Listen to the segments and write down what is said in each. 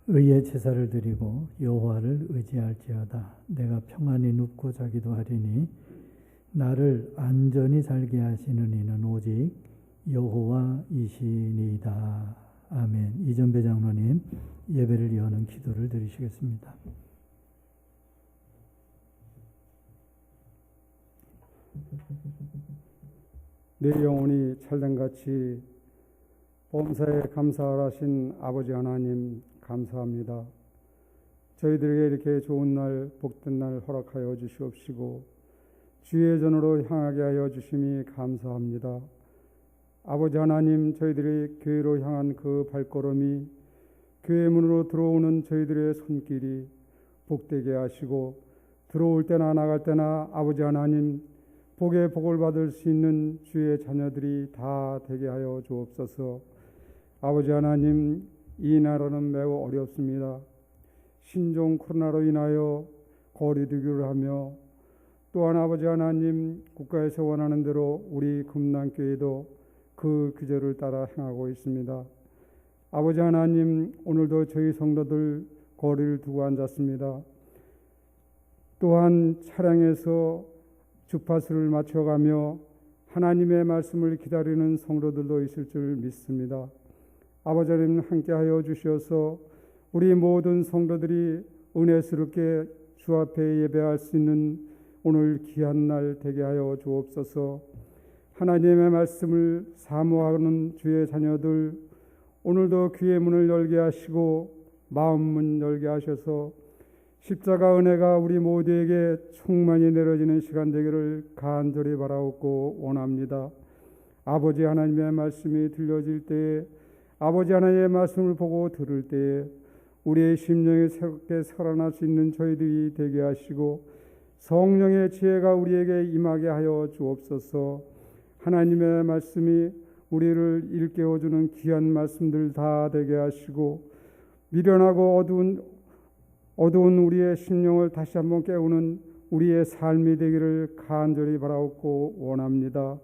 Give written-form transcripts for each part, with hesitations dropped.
의의 제사를 드리고 여호와를 의지할지어다. 내가 평안히 눕고 자기도 하리니 나를 안전히 살게 하시는 이는 오직 여호와이시니이다. 아멘. 이전배 장로님 예배를 이어는 기도를 드리시겠습니다. 내 영혼이 찰ದಂ같이 범사에 감사하신 아버지 하나님 감사합니다. 저희들에게 이렇게 좋은 날, 복된 날 허락하여 주시옵시고 주의 전으로 향하게 하여 주심이 감사합니다. 아버지 하나님, 저희들의 교회로 향한 그 발걸음이 교회 문으로 들어오는 저희들의 손길이 복되게 하시고 들어올 때나 나갈 때나 아버지 하나님 복의 복을 받을 수 있는 주의 자녀들이 다 되게 하여 주옵소서. 아버지 하나님, 이 나라는 매우 어렵습니다. 신종 코로나로 인하여 거리두기를 하며 또한 아버지 하나님 국가에서 원하는 대로 우리 금남교회도 그 규제를 따라 행하고 있습니다. 아버지 하나님, 오늘도 저희 성도들 거리를 두고 앉았습니다. 또한 차량에서 주파수를 맞춰가며 하나님의 말씀을 기다리는 성도들도 있을 줄 믿습니다. 아버지 하나님 함께하여 주셔서 우리 모든 성도들이 은혜스럽게 주 앞에 예배할 수 있는 오늘 귀한 날 되게 하여 주옵소서. 하나님의 말씀을 사모하는 주의 자녀들 오늘도 귀의 문을 열게 하시고 마음 문 열게 하셔서 십자가 은혜가 우리 모두에게 충만히 내려지는 시간 되기를 간절히 바라옵고 원합니다. 아버지 하나님의 말씀이 들려질 때에 아버지 하나님의 말씀을 보고 들을 때에 우리의 심령이 새롭게 살아날 수 있는 저희들이 되게 하시고 성령의 지혜가 우리에게 임하게 하여 주옵소서. 하나님의 말씀이 우리를 일깨워주는 귀한 말씀들 다 되게 하시고 미련하고 어두운 우리의 심령을 다시 한번 깨우는 우리의 삶이 되기를 간절히 바라옵고 원합니다.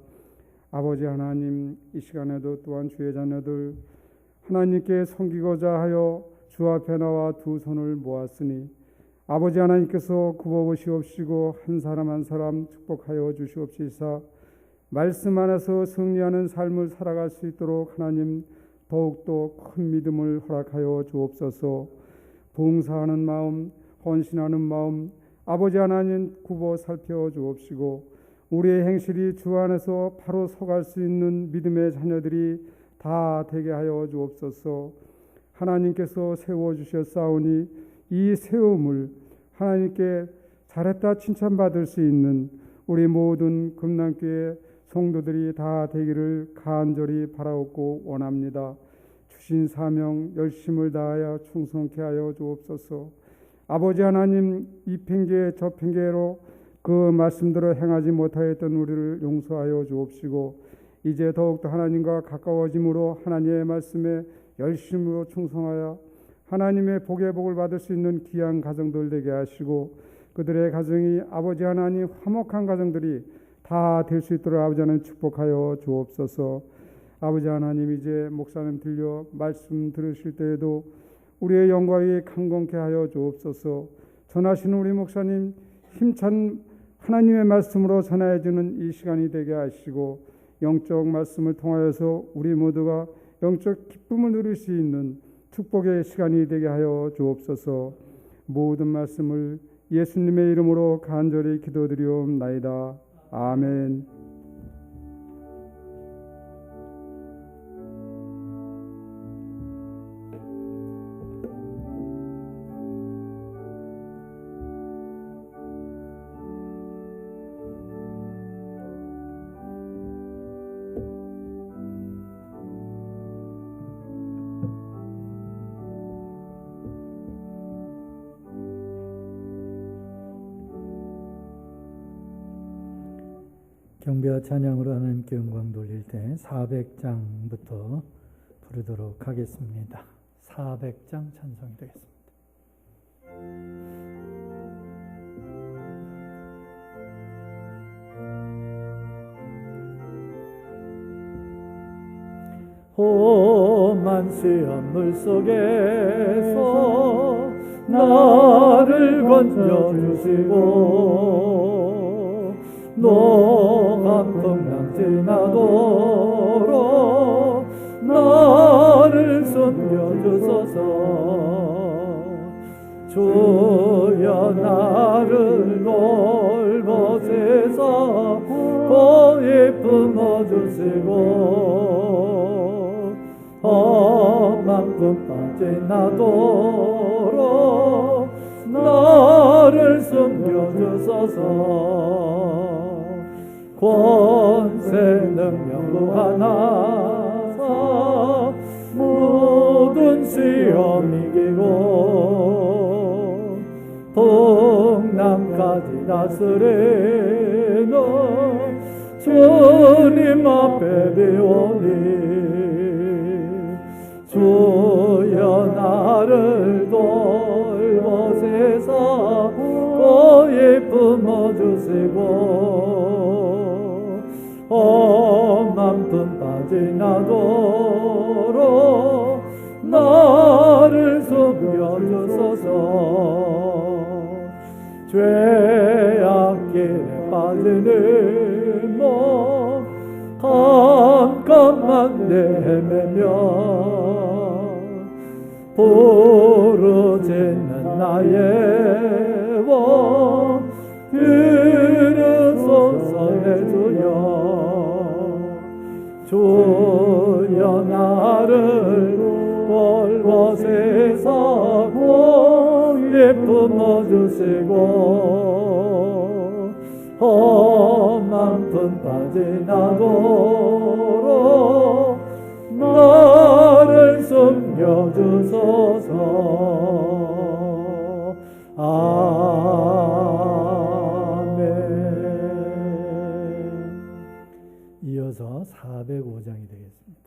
아버지 하나님, 이 시간에도 또한 주의 자녀들 하나님께 섬기고자 하여 주 앞에 나와 두 손을 모았으니 아버지 하나님께서 굽어보시옵시고 한 사람 한 사람 축복하여 주시옵시사 말씀 안에서 승리하는 삶을 살아갈 수 있도록 하나님 더욱더 큰 믿음을 허락하여 주옵소서. 봉사하는 마음, 헌신하는 마음 아버지 하나님 굽어 살펴 주옵시고 우리의 행실이 주 안에서 바로 서갈 수 있는 믿음의 자녀들이 다 되게 하여 주옵소서. 하나님께서 세워주셨사오니 이 세움을 하나님께 잘했다 칭찬받을 수 있는 우리 모든 금남교회 성도들이 다 되기를 간절히 바라옵고 원합니다. 주신 사명 열심을 다하여 충성케 하여 주옵소서. 아버지 하나님, 이 핑계 저 핑계로 그 말씀대로 행하지 못하였던 우리를 용서하여 주옵시고 이제 더욱더 하나님과 가까워짐으로 하나님의 말씀에 열심으로 충성하여 하나님의 복의 복을 받을 수 있는 귀한 가정들 되게 하시고 그들의 가정이 아버지 하나님 화목한 가정들이 다 될 수 있도록 아버지 하나님 축복하여 주옵소서. 아버지 하나님, 이제 목사님 들려 말씀 들으실 때에도 우리의 영광이 강건케 하여 주옵소서. 전하시는 우리 목사님 힘찬 하나님의 말씀으로 전하여 주는 이 시간이 되게 하시고 영적 말씀을 통하여서 우리 모두가 영적 기쁨을 누릴 수 있는 축복의 시간이 되게 하여 주옵소서. 모든 말씀을 예수님의 이름으로 간절히 기도드리옵나이다. 아멘. 경배와 찬양으로 하나님께 영광 돌릴 때 400장부터 부르도록 하겠습니다. 400장 찬송이 되겠습니다. 오 험한 시험물 속에서 나를 건져주시고 노각풍랑 지나도록 나를 숨겨주소서. 주여 나를 돌보셔서 고이 품어주시고 험한 품 빠져나도록 나를 숨겨주소서. 권세 능력 무한하사 모든 시험 이기고 동남까지 다스리는 주님 앞에 비오니 주여 나를 돌보셔서 고이 품어주시고 험한 품 빠져나도록 나를 숨겨주소서. 죄악길에 빠지는 몸 깜깜한 데 헤매며 부르짖는 나의 원 들으소서 내 주여. 주여 나를 돌보셔서 고이 품어주시고 험한 품 빠져나도록 나를 숨겨주소서. 아멘. 이어서 405장이 되겠습니다.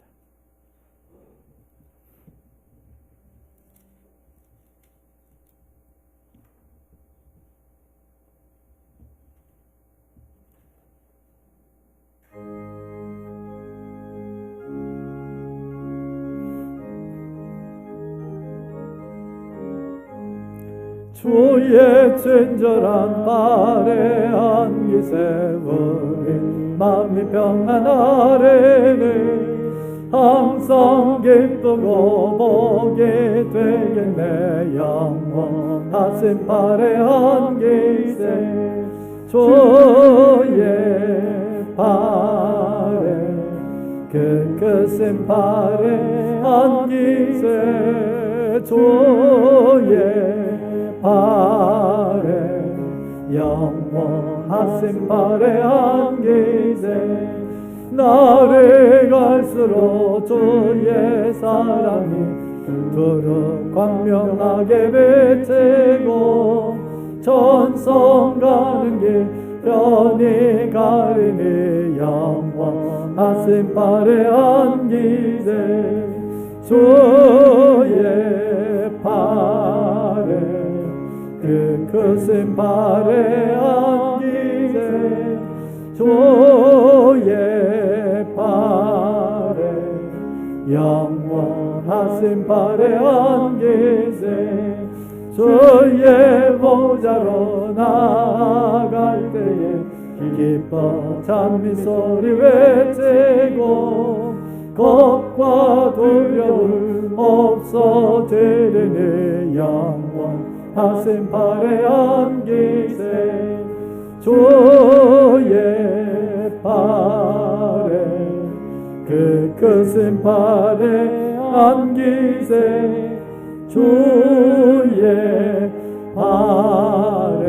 주의 친절한 발에 안기 세우니 마음이 평안하리니 항상 기쁘고 복이 되게 내 영혼 하신 발에 안기세. 주의 발에 그 크신 발에 안기세. 주의 발에 영원하신 발에 안기세. 날이 갈수록 주의 사랑이 두루 광명하게 비치고 천성 가는 길 편히 가리니 영원하신 발에 안기세. 주의 발에 그 크신 발에 안기세. 주의 발에 영원하신 발에 안기세. 주의 보좌로 나아갈 때에 기뻐 찬미 소리 외치고 겁과 두려움 없어지리니 영원하신 발에 안기세. 주의 발에 그 크신 발에 안기세. 주의 발에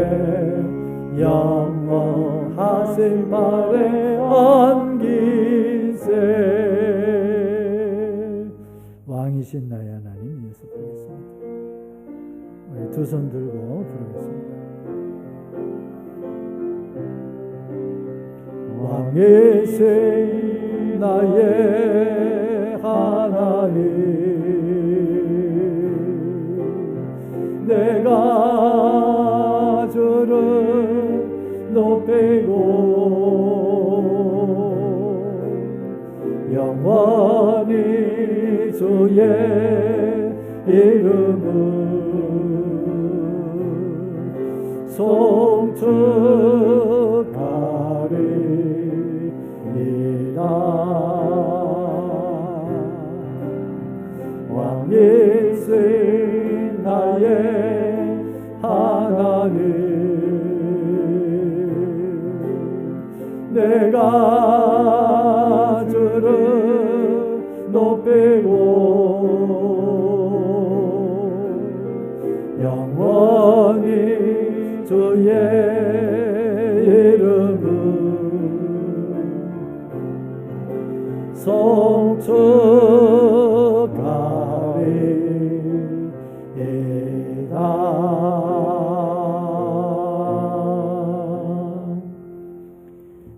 영원하신 발에 안기세. 왕이신 나의 하나님 이어서 부르겠습니다. 우리 두 손 들고 부르겠습니다. 왕이신 나의 하나님, 내가 주를 높이고 영원히 주의 이름을 송축하리이다. 왕이신 나의 하나님, 내가 주를 높이고 영원히 주의 이름을 송축하리이다.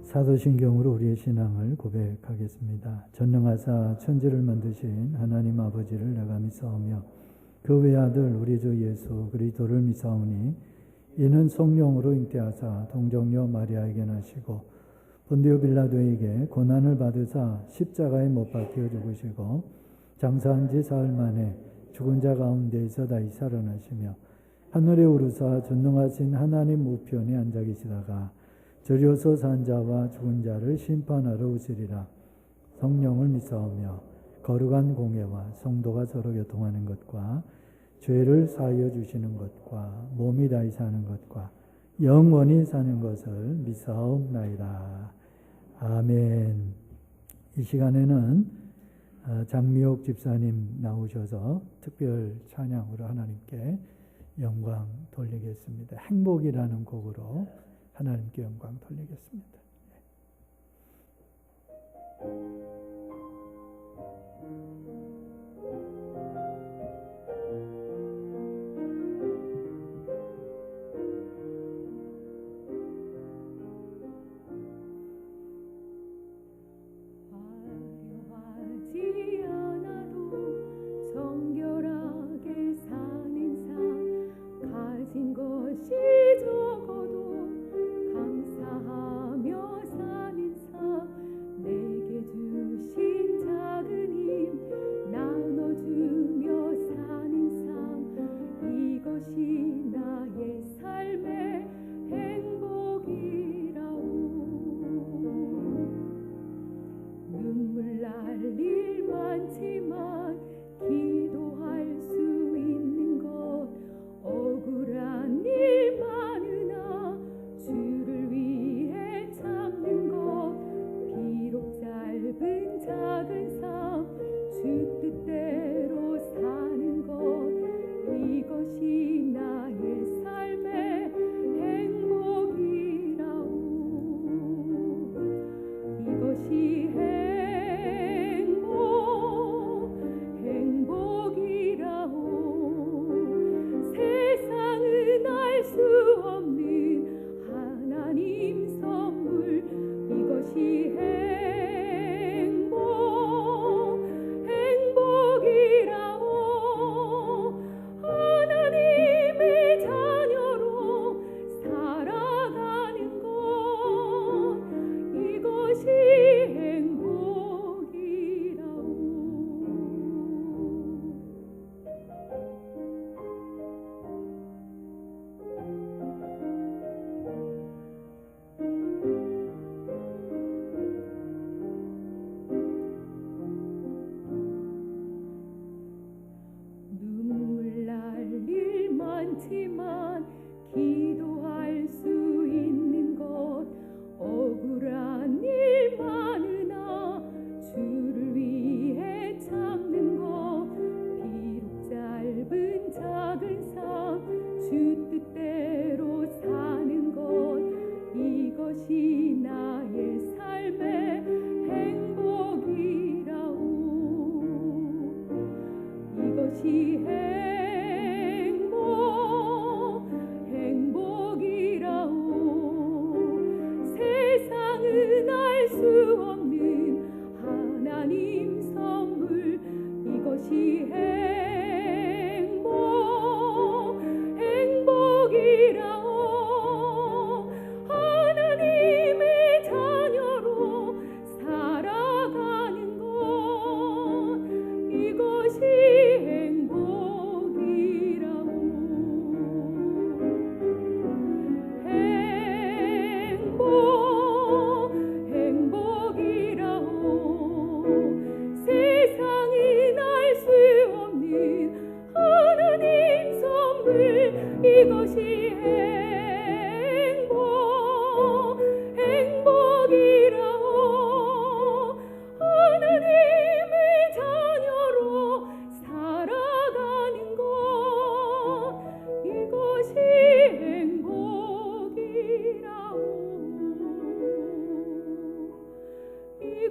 사도신경으로 우리의 신앙을 고백하겠습니다. 전능하사 천지를 만드신 하나님 아버지를 내가 믿사오며 그 외아들 우리 주 예수 그리스도를 믿사오니 이는 성령으로 잉태하사 동정녀 마리아에게 나시고 본디오 빌라도에게 고난을 받으사 십자가에 못 박혀 죽으시고 장사한 지 사흘 만에 죽은 자 가운데에서 다시 살아나시며 하늘에 오르사 전능하신 하나님 우편에 앉아 계시다가 저리어서 산 자와 죽은 자를 심판하러 오시리라. 성령을 믿사오며 거룩한 공예와 성도가 서로 교통하는 것과 죄를 사하여 주시는 것과 몸이 다시 사는 것과 영원히 사는 것을 믿사옵나이다. 아멘. 이 시간에는 장미옥 집사님 나오셔서 특별 찬양으로 하나님께 영광 돌리겠습니다. 행복이라는 곡으로 하나님께 영광 돌리겠습니다. 화려하지 않아도 정결하게 사는 사, 가진 것이 적어도 감사하며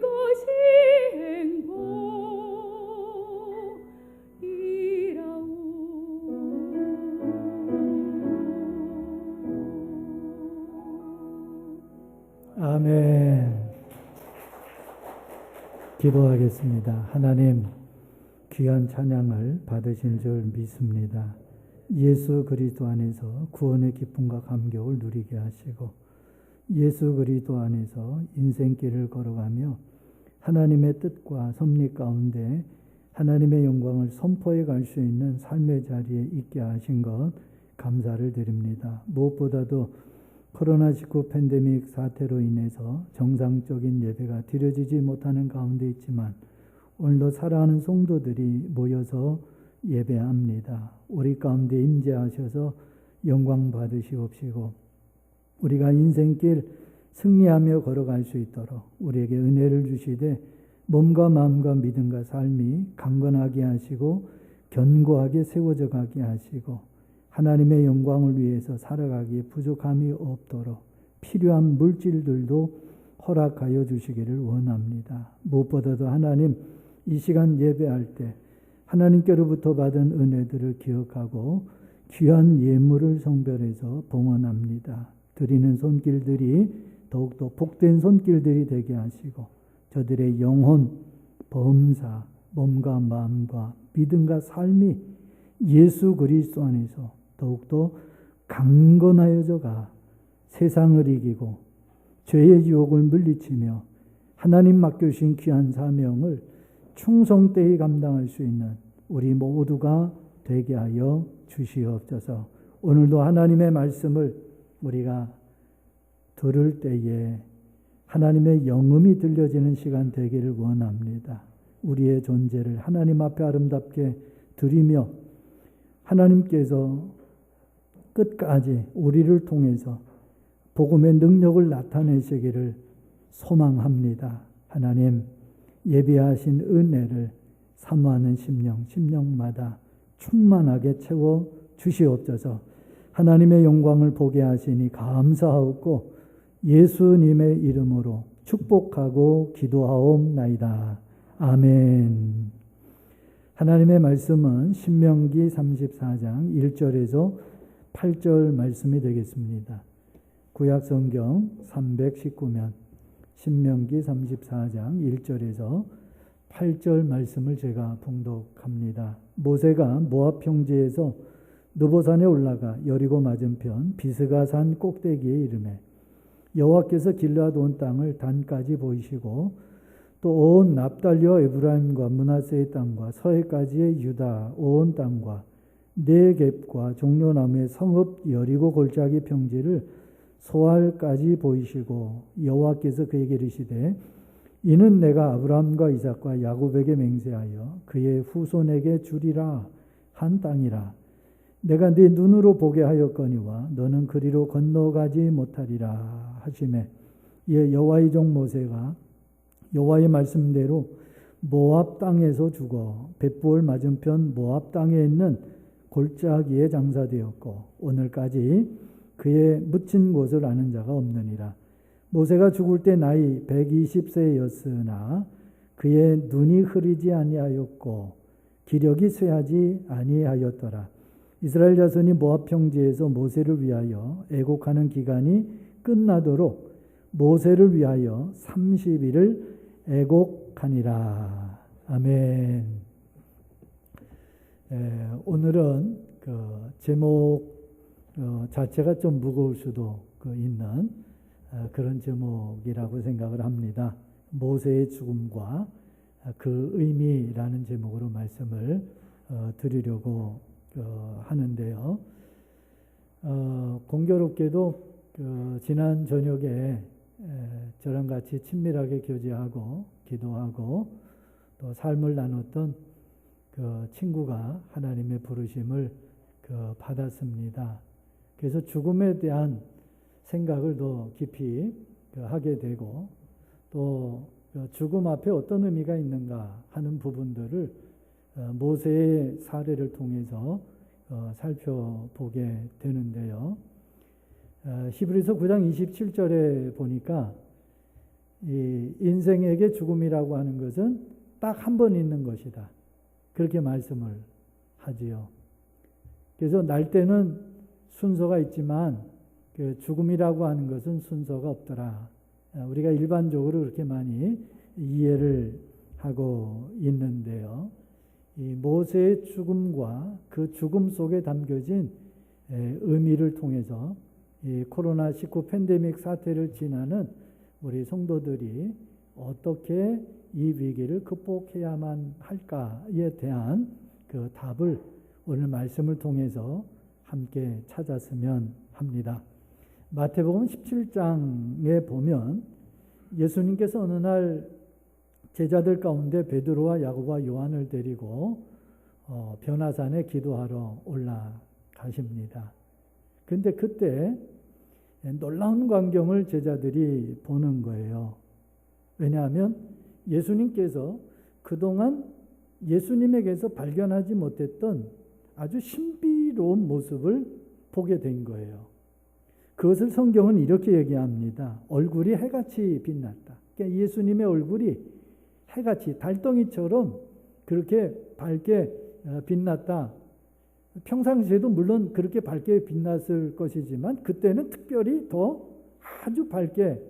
그것이 행복이라오. 아멘. 기도하겠습니다. 하나님, 귀한 찬양을 받으신 줄 믿습니다. 예수 그리스도 안에서 구원의 기쁨과 감격을 누리게 하시고 예수 그리스도 안에서 인생길을 걸어가며 하나님의 뜻과 섭리 가운데 하나님의 영광을 선포해 갈 수 있는 삶의 자리에 있게 하신 것 감사를 드립니다. 무엇보다도 코로나19 팬데믹 사태로 인해서 정상적인 예배가 드려지지 못하는 가운데 있지만 오늘도 사랑하는 성도들이 모여서 예배합니다. 우리 가운데 임재하셔서 영광 받으시옵시고 우리가 인생길 승리하며 걸어갈 수 있도록 우리에게 은혜를 주시되 몸과 마음과 믿음과 삶이 강건하게 하시고 견고하게 세워져 가게 하시고 하나님의 영광을 위해서 살아가기에 부족함이 없도록 필요한 물질들도 허락하여 주시기를 원합니다. 무엇보다도 하나님 이 시간 예배할 때 하나님께로부터 받은 은혜들을 기억하고 귀한 예물을 성별해서 봉헌합니다. 드리는 손길들이 더욱더 복된 손길들이 되게 하시고 저들의 영혼, 범사, 몸과 마음과 믿음과 삶이 예수 그리스도 안에서 더욱더 강건하여져가 세상을 이기고 죄의 유혹을 물리치며 하나님 맡겨주신 귀한 사명을 충성되이 감당할 수 있는 우리 모두가 되게 하여 주시옵소서. 오늘도 하나님의 말씀을 우리가 들을 때에 하나님의 영음이 들려지는 시간 되기를 원합니다. 우리의 존재를 하나님 앞에 아름답게 드리며 하나님께서 끝까지 우리를 통해서 복음의 능력을 나타내시기를 소망합니다. 하나님 예비하신 은혜를 사모하는 심령마다 충만하게 채워 주시옵소서. 하나님의 영광을 보게 하시니 감사하옵고 예수님의 이름으로 축복하고 기도하옵나이다. 아멘. 하나님의 말씀은 신명기 34장 1절에서 8절 말씀이 되겠습니다. 구약성경 319면 신명기 34장 1절에서 8절 말씀을 제가 봉독합니다. 모세가 모압 평지에서 느보산에 올라가 여리고 맞은편 비스가산 꼭대기에 이르매 여호와께서 길르앗 온 땅을 단까지 보이시고 또 온 납달리와 에브라임과 므낫세의 땅과 서해까지의 유다 온 땅과 네겝과 종려나무의 성읍 여리고 골짜기 평지를 소알까지 보이시고 여호와께서 그에게 이르시되 이는 내가 아브라함과 이삭과 야곱에게 맹세하여 그의 후손에게 주리라 한 땅이라. 내가 네 눈으로 보게 하였거니와 너는 그리로 건너가지 못하리라 하시매 이에 여호와의 종 모세가 여호와의 말씀대로 모압 땅에서 죽어 벳부을 맞은편 모압 땅에 있는 골짜기에 장사되었고 오늘까지 그의 묻힌 곳을 아는 자가 없느니라. 모세가 죽을 때 나이 120세였으나 그의 눈이 흐리지 아니하였고 기력이 쇠하지 아니하였더라. 이스라엘 자손이 모압 평지에서 모세를 위하여 애곡하는 기간이 끝나도록 모세를 위하여 30일을 애곡하니라. 아멘. 오늘은 그 제목 자체가 좀 무거울 수도 있는 그런 제목이라고 생각을 합니다. 모세의 죽음과 그 의미라는 제목으로 말씀을 드리려고 하는데요. 공교롭게도 지난 저녁에 저랑 같이 친밀하게 교제하고 기도하고 또 삶을 나눴던 그 친구가 하나님의 부르심을 받았습니다. 그래서 죽음에 대한 생각을 더 깊이 하게 되고 또 죽음 앞에 어떤 의미가 있는가 하는 부분들을 모세의 사례를 통해서 살펴보게 되는데요. 히브리서 9장 27절에 보니까 이 인생에게 죽음이라고 하는 것은 딱 한 번 있는 것이다. 그렇게 말씀을 하지요. 그래서 날 때는 순서가 있지만 그 죽음이라고 하는 것은 순서가 없더라. 우리가 일반적으로 그렇게 많이 이해를 하고 있는데요. 이 모세의 죽음과 그 죽음 속에 담겨진 의미를 통해서 이 코로나19 팬데믹 사태를 지나는 우리 성도들이 어떻게 이 위기를 극복해야만 할까에 대한 그 답을 오늘 말씀을 통해서 함께 찾았으면 합니다. 마태복음 17장에 보면 예수님께서 어느 날 제자들 가운데 베드로와 야고보와 요한을 데리고 변화산에 기도하러 올라가십니다. 그런데 그때 놀라운 광경을 제자들이 보는 거예요. 왜냐하면 예수님께서 그동안 예수님에게서 발견하지 못했던 아주 신비로운 모습을 보게 된 거예요. 그것을 성경은 이렇게 얘기합니다. 얼굴이 해같이 빛났다. 그러니까 예수님의 얼굴이 해같이 달덩이처럼 그렇게 밝게 빛났다. 평상시에도 물론 그렇게 밝게 빛났을 것이지만 그때는 특별히 더 아주 밝게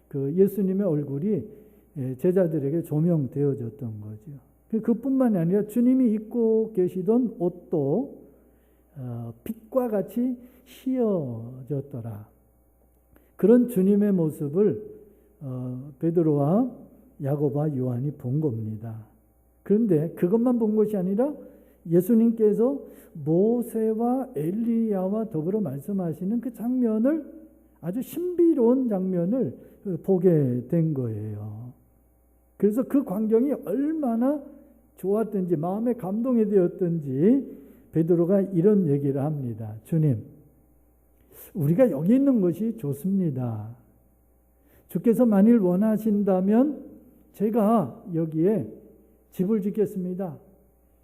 그 예수님의 얼굴이 제자들에게 조명되어졌던 거죠. 그뿐만이 아니라 주님이 입고 계시던 옷도 빛과 같이 희어졌더라. 그런 주님의 모습을 베드로와 야고보와 요한이 본 겁니다. 그런데 그것만 본 것이 아니라 예수님께서 모세와 엘리야와 더불어 말씀하시는 그 장면을 아주 신비로운 장면을 보게 된 거예요. 그래서 그 광경이 얼마나 좋았던지 마음에 감동이 되었던지 베드로가 이런 얘기를 합니다. 주님, 우리가 여기 있는 것이 좋습니다. 주께서 만일 원하신다면 제가 여기에 집을 짓겠습니다.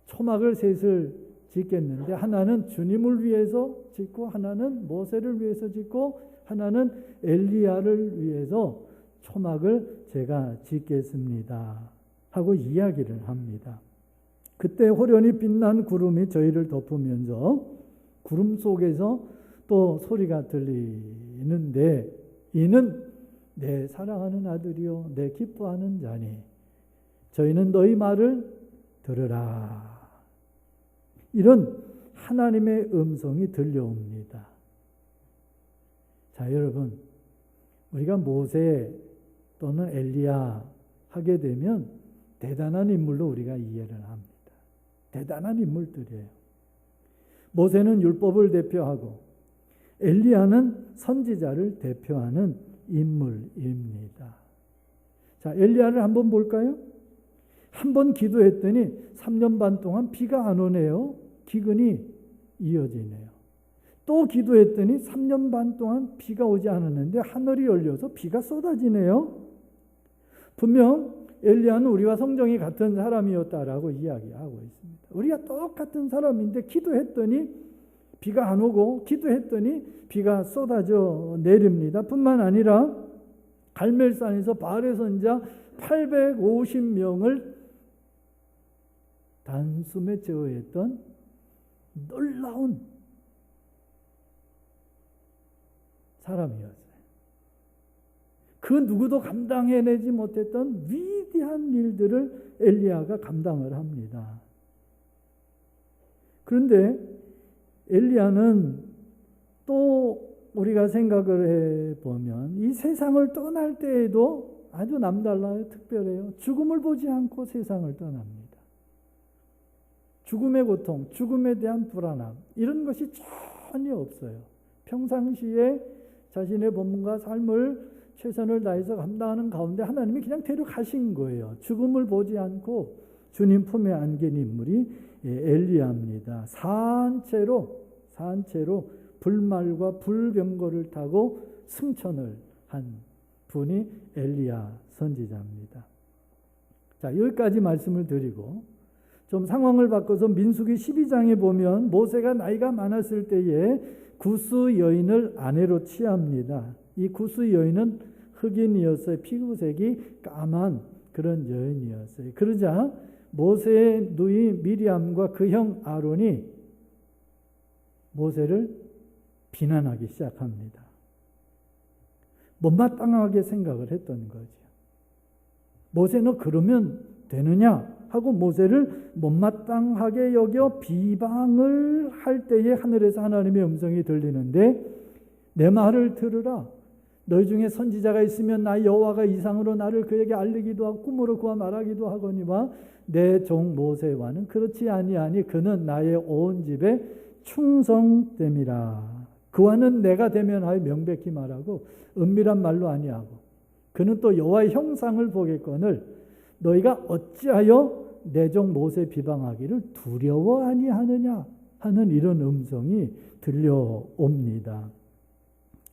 초막을 셋을 짓겠는데 하나는 주님을 위해서 짓고 하나는 모세를 위해서 짓고 하나는 엘리야를 위해서 초막을 제가 짓겠습니다. 하고 이야기를 합니다. 그때 호련히 빛난 구름이 저희를 덮으면서 구름 속에서 또 소리가 들리는데 이는 내 사랑하는 아들이요 내 기뻐하는 자니 저희는 너희 말을 들으라. 이런 하나님의 음성이 들려옵니다. 자, 여러분, 우리가 모세 또는 엘리야 하게 되면 대단한 인물로 우리가 이해를 합니다. 대단한 인물들이에요. 모세는 율법을 대표하고 엘리야는 선지자를 대표하는 인물입니다. 자, 엘리야를 한번 볼까요? 한번 기도했더니 3년 반 동안 비가 안 오네요. 기근이 이어지네요. 또 기도했더니 3년 반 동안 비가 오지 않았는데 하늘이 열려서 비가 쏟아지네요. 분명 엘리야는 우리와 성정이 같은 사람이었다라고 이야기하고 있습니다. 우리가 똑같은 사람인데 기도했더니 비가 안 오고 기도했더니 비가 쏟아져 내립니다. 뿐만 아니라 갈멜산에서 바알의 선지자 850명을 단숨에 제어했던 놀라운 사람이었어요. 그 누구도 감당해내지 못했던 위대한 일들을 엘리야가 감당을 합니다. 그런데 엘리야는 또 우리가 생각을 해보면 이 세상을 떠날 때에도 아주 남달라요. 특별해요. 죽음을 보지 않고 세상을 떠납니다. 죽음의 고통, 죽음에 대한 불안함 이런 것이 전혀 없어요. 평상시에 자신의 본분과 삶을 최선을 다해서 감당하는 가운데 하나님이 그냥 데려가신 거예요. 죽음을 보지 않고 주님 품에 안긴 인물이 엘리야입니다. 산채로 불말과 불병거를 타고 승천을 한 분이 엘리야 선지자입니다. 자, 여기까지 말씀을 드리고 좀 상황을 바꿔서 민수기 12장에 보면 모세가 나이가 많았을 때에 구스 여인을 아내로 취합니다. 이 구스 여인은 흑인이었어요. 피부색이 까만 그런 여인이었어요. 그러자 모세의 누이 미리암과 그 형 아론이 모세를 비난하기 시작합니다. 못마땅하게 생각을 했던 거죠. 모세 너 그러면 되느냐 하고 모세를 못마땅하게 여겨 비방을 할 때에 하늘에서 하나님의 음성이 들리는데 내 말을 들으라. 너희 중에 선지자가 있으면 나 여호와가 이상으로 나를 그에게 알리기도 하고 꿈으로 그와 말하기도 하거니와 내 종 모세와는 그렇지 아니하니 그는 나의 온 집에 충성됨이라. 그와는 내가 대면하여 명백히 말하고 은밀한 말로 아니하고 그는 또 여호와의 형상을 보겠거늘 너희가 어찌하여 내 종 모세 비방하기를 두려워 아니하느냐 하는 이런 음성이 들려옵니다.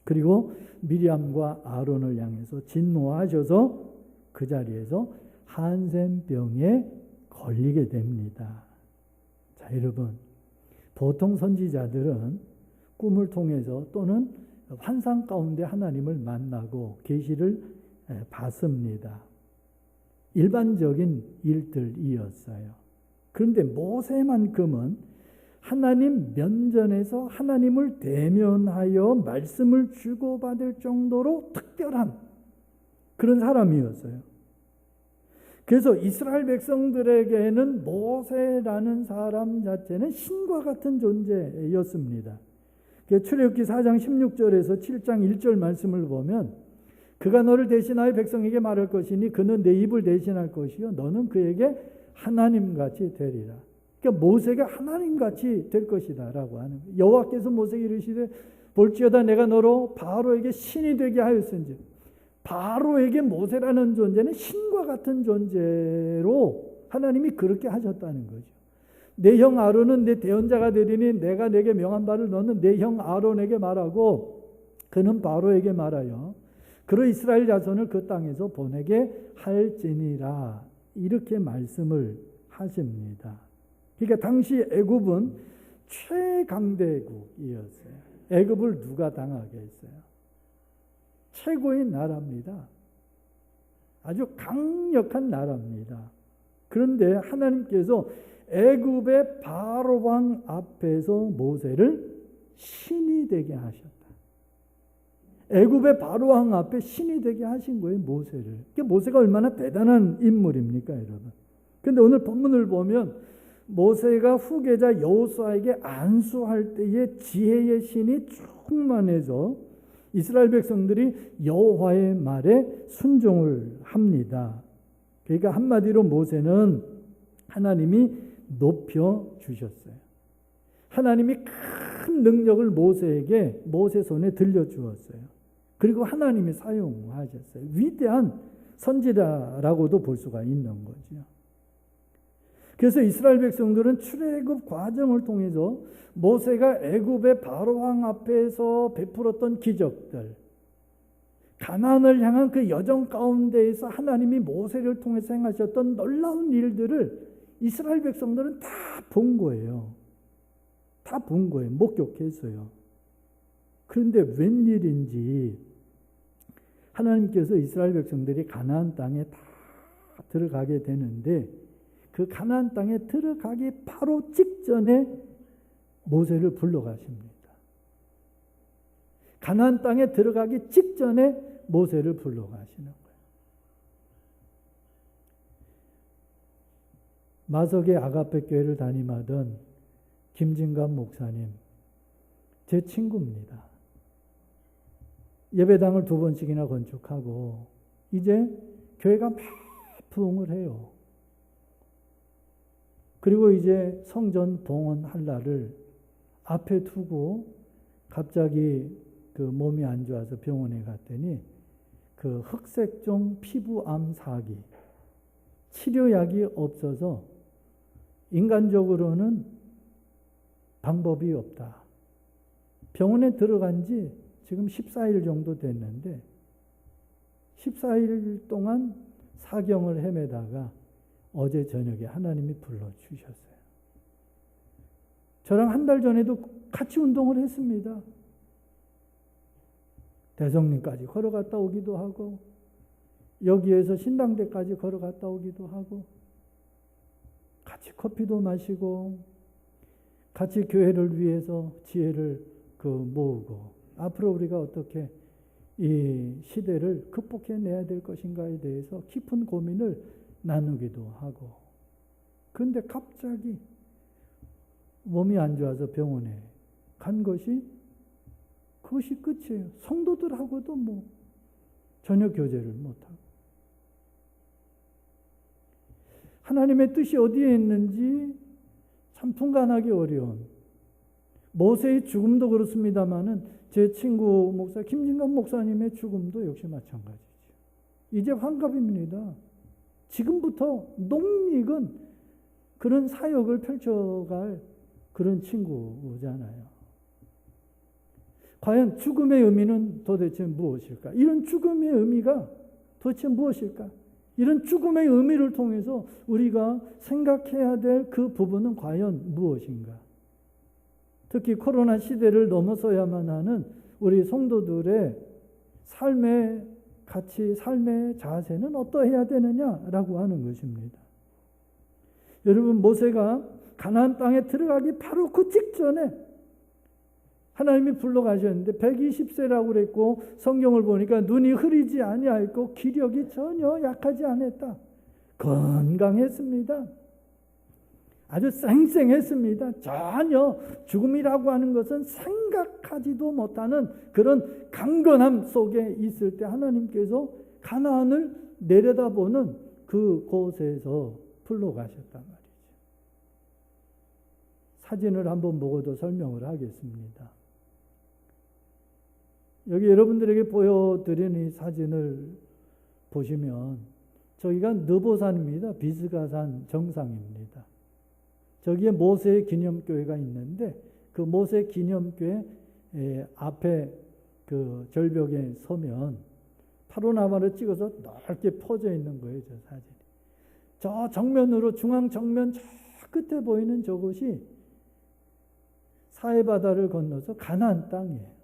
그리고 미리암과 아론을 향해서 진노하셔서 그 자리에서 한센병에 걸리게 됩니다. 자, 여러분, 보통 선지자들은 꿈을 통해서 또는 환상 가운데 하나님을 만나고 계시를 받습니다. 일반적인 일들이었어요. 그런데 모세만큼은 하나님 면전에서 하나님을 대면하여 말씀을 주고받을 정도로 특별한 그런 사람이었어요. 그래서 이스라엘 백성들에게는 모세라는 사람 자체는 신과 같은 존재였습니다. 출애굽기 4장 16절에서 7장 1절 말씀을 보면 그가 너를 대신하여 백성에게 말할 것이니 그는 내 입을 대신할 것이요 너는 그에게 하나님같이 되리라. 그러니까 모세가 하나님같이 될 것이다 라고 하는 거예요. 여호와께서 모세에게 이르시되 볼지어다 내가 너로 바로에게 신이 되게 하였은지. 바로에게 모세라는 존재는 신과 같은 존재로 하나님이 그렇게 하셨다는 거죠. 내 형 아론은 내 대언자가 되리니 내가 내게 명한 바를 너는 내 형 아론에게 말하고 그는 바로에게 말하여 그로 이스라엘 자손을 그 땅에서 보내게 할지니라. 이렇게 말씀을 하십니다. 그러니까 당시 애굽은 최강대국이었어요. 애굽을 누가 당하게 했어요? 최고의 나라입니다. 아주 강력한 나라입니다. 그런데 하나님께서 애굽의 바로 왕 앞에서 모세를 신이 되게 하셨다. 애굽의 바로 왕 앞에 신이 되게 하신 거예요, 모세를. 그러니까 모세가 얼마나 대단한 인물입니까, 여러분? 그런데 오늘 본문을 보면 모세가 후계자 여호수아에게 안수할 때에 지혜의 신이 충만해서 이스라엘 백성들이 여호와의 말에 순종을 합니다. 그러니까 한마디로 모세는 하나님이 높여 주셨어요. 하나님이 큰 능력을 모세에게 모세 손에 들려주었어요. 그리고 하나님이 사용하셨어요. 위대한 선지자라고도 볼 수가 있는 거죠. 그래서 이스라엘 백성들은 출애굽 과정을 통해서 모세가 애굽의 바로왕 앞에서 베풀었던 기적들, 가나안을 향한 그 여정 가운데에서 하나님이 모세를 통해서 행하셨던 놀라운 일들을 이스라엘 백성들은 다 본 거예요. 다 본 거예요. 목격했어요. 그런데 웬일인지 하나님께서 이스라엘 백성들이 가나안 땅에 다 들어가게 되는데 그 가나안 땅에 들어가기 바로 직전에 모세를 불러가십니다. 가나안 땅에 들어가기 직전에 모세를 불러가시는 거예요. 마석의 아가페 교회를 담임하던 김진감 목사님, 제 친구입니다. 예배당을 2번씩이나 건축하고 이제 교회가 막 부흥을 해요. 그리고 이제 성전 봉헌할 날을 앞에 두고 갑자기 그 몸이 안 좋아서 병원에 갔더니 그 흑색종 피부암 사기, 치료약이 없어서 인간적으로는 방법이 없다. 병원에 들어간 지 지금 14일 정도 됐는데 14일 동안 사경을 헤매다가 어제 저녁에 하나님이 불러주셨어요. 저랑 한 달 전에도 같이 운동을 했습니다. 대성리까지 걸어갔다 오기도 하고 여기에서 신당대까지 걸어갔다 오기도 하고 같이 커피도 마시고 같이 교회를 위해서 지혜를 모으고 앞으로 우리가 어떻게 이 시대를 극복해내야 될 것인가에 대해서 깊은 고민을 나누기도 하고 그런데 갑자기 몸이 안 좋아서 병원에 간 것이 그것이 끝이에요. 성도들하고도 전혀 교제를 못하고 하나님의 뜻이 어디에 있는지 참 분간하기 어려운 모세의 죽음도 그렇습니다마는 제 친구 목사 김진감 목사님의 죽음도 역시 마찬가지죠. 이제 환갑입니다. 지금부터 농익은 그런 사역을 펼쳐갈 그런 친구잖아요. 과연 죽음의 의미는 도대체 무엇일까? 이런 죽음의 의미가 도대체 무엇일까? 이런 죽음의 의미를 통해서 우리가 생각해야 될 그 부분은 과연 무엇인가? 특히 코로나 시대를 넘어서야만 하는 우리 성도들의 삶의 가치, 삶의 자세는 어떠해야 되느냐라고 하는 것입니다. 여러분, 모세가 가나안 땅에 들어가기 바로 그 직전에 하나님이 불러가셨는데 120세라고 그랬고 성경을 보니까 눈이 흐리지 아니하였고 기력이 전혀 약하지 않았다. 건강했습니다. 아주 쌩쌩했습니다. 전혀 죽음이라고 하는 것은 생각하지도 못하는 그런 강건함 속에 있을 때 하나님께서 가나안을 내려다보는 그곳에서 불러가셨단 말이죠. 사진을 한번 보고도 설명을 하겠습니다. 여기 여러분들에게 보여드리는 이 사진을 보시면 저기가 느보산입니다. 비스가산 정상입니다. 저기에 모세 기념교회가 있는데 그 모세 기념교회 앞에 그 절벽에 서면 파로나마를 찍어서 넓게 퍼져 있는 거예요. 저 사진이. 저 정면으로 중앙 정면 저 끝에 보이는 저곳이 사해바다를 건너서 가나안 땅이에요.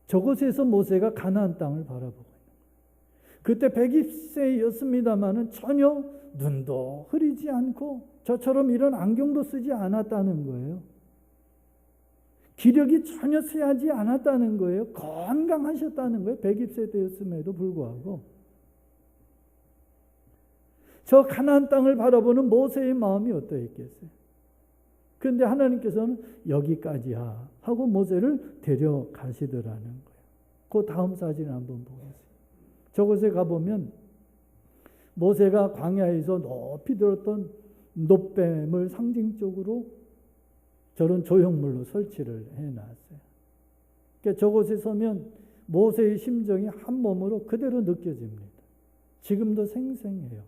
저곳에서 모세가 가나안 땅을 바라보고 있는 거예요. 그때 120세였습니다마는 전혀 눈도 흐리지 않고 저처럼 이런 안경도 쓰지 않았다는 거예요. 기력이 전혀 쇠하지 않았다는 거예요. 건강하셨다는 거예요. 120세 되었음에도 불구하고. 저 가나안 땅을 바라보는 모세의 마음이 어떠했겠어요? 그런데 하나님께서는 여기까지야 하고 모세를 데려가시더라는 거예요. 그 다음 사진을 한번 보겠습니다. 저곳에 가보면 모세가 광야에서 높이 들었던 놋뱀을 상징적으로 저런 조형물로 설치를 해놨어요. 그러니까 저곳에 서면 모세의 심정이 한 몸으로 그대로 느껴집니다. 지금도 생생해요.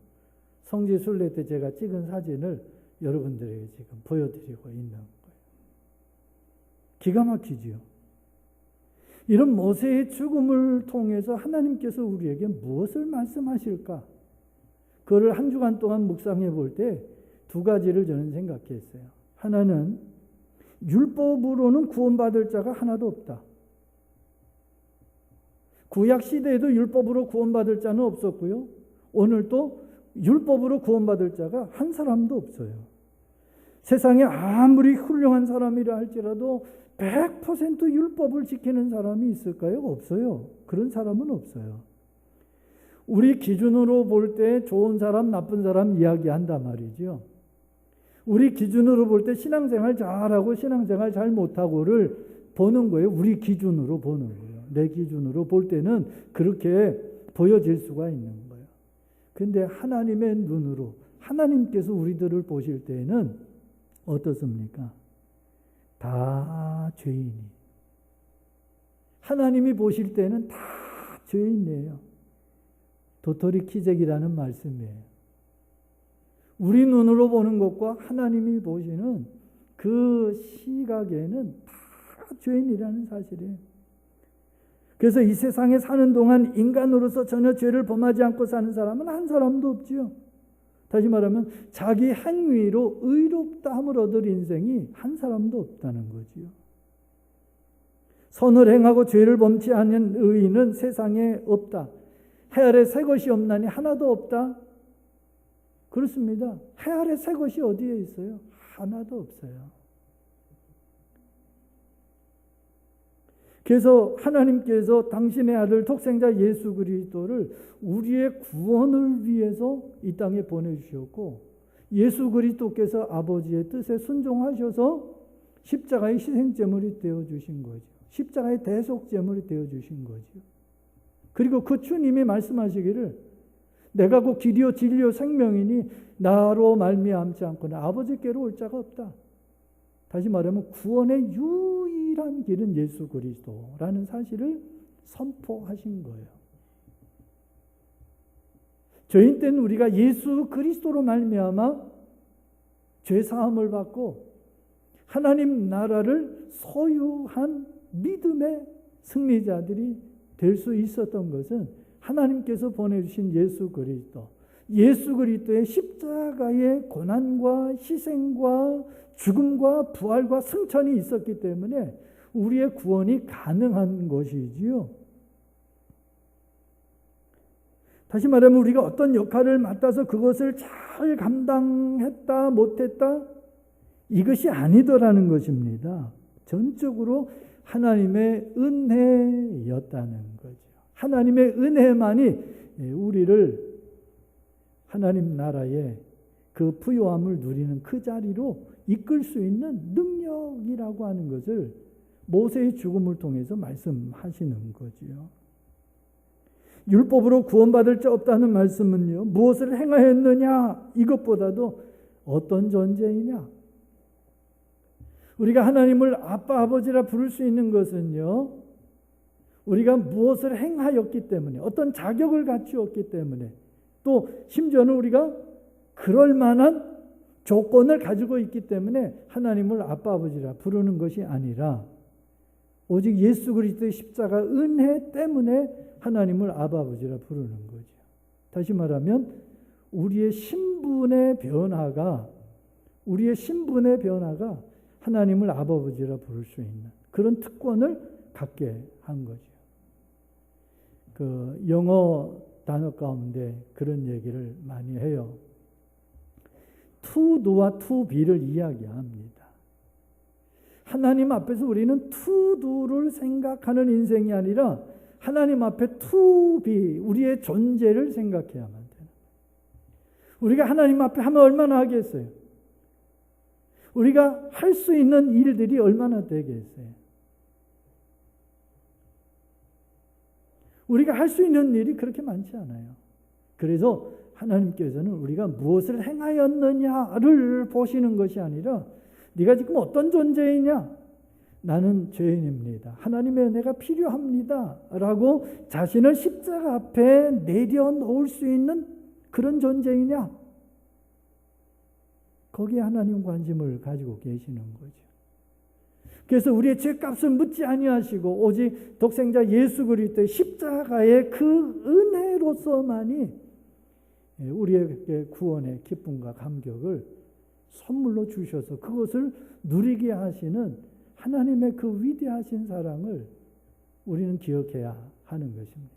성지 순례 때 제가 찍은 사진을 여러분들에게 지금 보여드리고 있는 거예요. 기가 막히지요. 이런 모세의 죽음을 통해서 하나님께서 우리에게 무엇을 말씀하실까? 그거를 한 주간 동안 묵상해 볼 때 두 가지를 저는 생각했어요. 하나는 율법으로는 구원받을 자가 하나도 없다. 구약 시대에도 율법으로 구원받을 자는 없었고요. 오늘도 율법으로 구원받을 자가 한 사람도 없어요. 세상에 아무리 훌륭한 사람이라 할지라도 100% 율법을 지키는 사람이 있을까요? 없어요. 그런 사람은 없어요. 우리 기준으로 볼 때 좋은 사람, 나쁜 사람 이야기한단 말이죠. 우리 기준으로 볼 때 신앙생활 잘하고 신앙생활 잘 못하고를 보는 거예요. 우리 기준으로 보는 거예요. 내 기준으로 볼 때는 그렇게 보여질 수가 있는 거예요. 그런데 하나님의 눈으로 하나님께서 우리들을 보실 때에는 어떻습니까? 다 죄인이. 하나님이 보실 때는 다 죄인이에요. 도토리 키재기라는 말씀이에요. 우리 눈으로 보는 것과 하나님이 보시는 그 시각에는 다 죄인이라는 사실이에요. 그래서 이 세상에 사는 동안 인간으로서 전혀 죄를 범하지 않고 사는 사람은 한 사람도 없지요. 다시 말하면 자기 행위로 의롭다함을 얻을 인생이 한 사람도 없다는 거지요. 선을 행하고 죄를 범치 않은 의인은 세상에 없다. 해 아래 새 것이 없나니 하나도 없다. 그렇습니다. 해 아래 새 것이 어디에 있어요? 하나도 없어요. 그래서 하나님께서 당신의 아들 독생자 예수 그리스도를 우리의 구원을 위해서 이 땅에 보내주셨고, 예수 그리스도께서 아버지의 뜻에 순종하셔서 십자가의 희생제물이 되어주신 거죠. 십자가의 대속제물이 되어주신 거죠. 그리고 그 주님이 말씀하시기를 내가 곧 길이요 진리요 생명이니 나로 말미암지 않고는 아버지께로 올 자가 없다. 다시 말하면 구원의 유일한 길은 예수 그리스도라는 사실을 선포하신 거예요. 죄인 때는 우리가 예수 그리스도로 말미암아 죄 사함을 받고 하나님 나라를 소유한 믿음의 승리자들이 될 수 있었던 것은 하나님께서 보내주신 예수 그리스도의 십자가의 고난과 희생과 죽음과 부활과 승천이 있었기 때문에 우리의 구원이 가능한 것이지요. 다시 말하면 우리가 어떤 역할을 맡아서 그것을 잘 감당했다 못했다 이것이 아니더라는 것입니다. 전적으로 하나님의 은혜였다는 거죠. 하나님의 은혜만이 우리를 하나님 나라의 그 부요함을 누리는 그 자리로 이끌 수 있는 능력이라고 하는 것을 모세의 죽음을 통해서 말씀하시는 거지요. 율법으로 구원받을 자 없다는 말씀은요, 무엇을 행하였느냐 이것보다도 어떤 존재이냐. 우리가 하나님을 아빠 아버지라 부를 수 있는 것은요, 우리가 무엇을 행하였기 때문에, 어떤 자격을 갖추었기 때문에, 또 심지어는 우리가 그럴 만한 조건을 가지고 있기 때문에 하나님을 아빠 아버지라 부르는 것이 아니라 오직 예수 그리스도의 십자가 은혜 때문에 하나님을 아빠 아버지라 부르는 거죠. 다시 말하면 우리의 신분의 변화가 하나님을 아빠 아버지라 부를 수 있는 그런 특권을 갖게 한 거죠. 그 영어 단어 가운데 그런 얘기를 많이 해요. to do와 to be를 이야기합니다. 하나님 앞에서 우리는 to do를 생각하는 인생이 아니라 하나님 앞에 to be, 우리의 존재를 생각해야만 돼요. 우리가 하나님 앞에 하면 얼마나 하겠어요? 우리가 할 수 있는 일들이 얼마나 되겠어요? 우리가 할 수 있는 일이 그렇게 많지 않아요. 그래서 하나님께서는 우리가 무엇을 행하였느냐를 보시는 것이 아니라 네가 지금 어떤 존재이냐? 나는 죄인입니다. 하나님의 은혜가 필요합니다. 라고 자신을 십자가 앞에 내려놓을 수 있는 그런 존재이냐? 거기에 하나님 관심을 가지고 계시는 거죠. 그래서 우리의 죄값을 묻지 아니하시고 오직 독생자 예수 그리스도의 십자가의 그 은혜로서만이 우리에게 구원의 기쁨과 감격을 선물로 주셔서 그것을 누리게 하시는 하나님의 그 위대하신 사랑을 우리는 기억해야 하는 것입니다.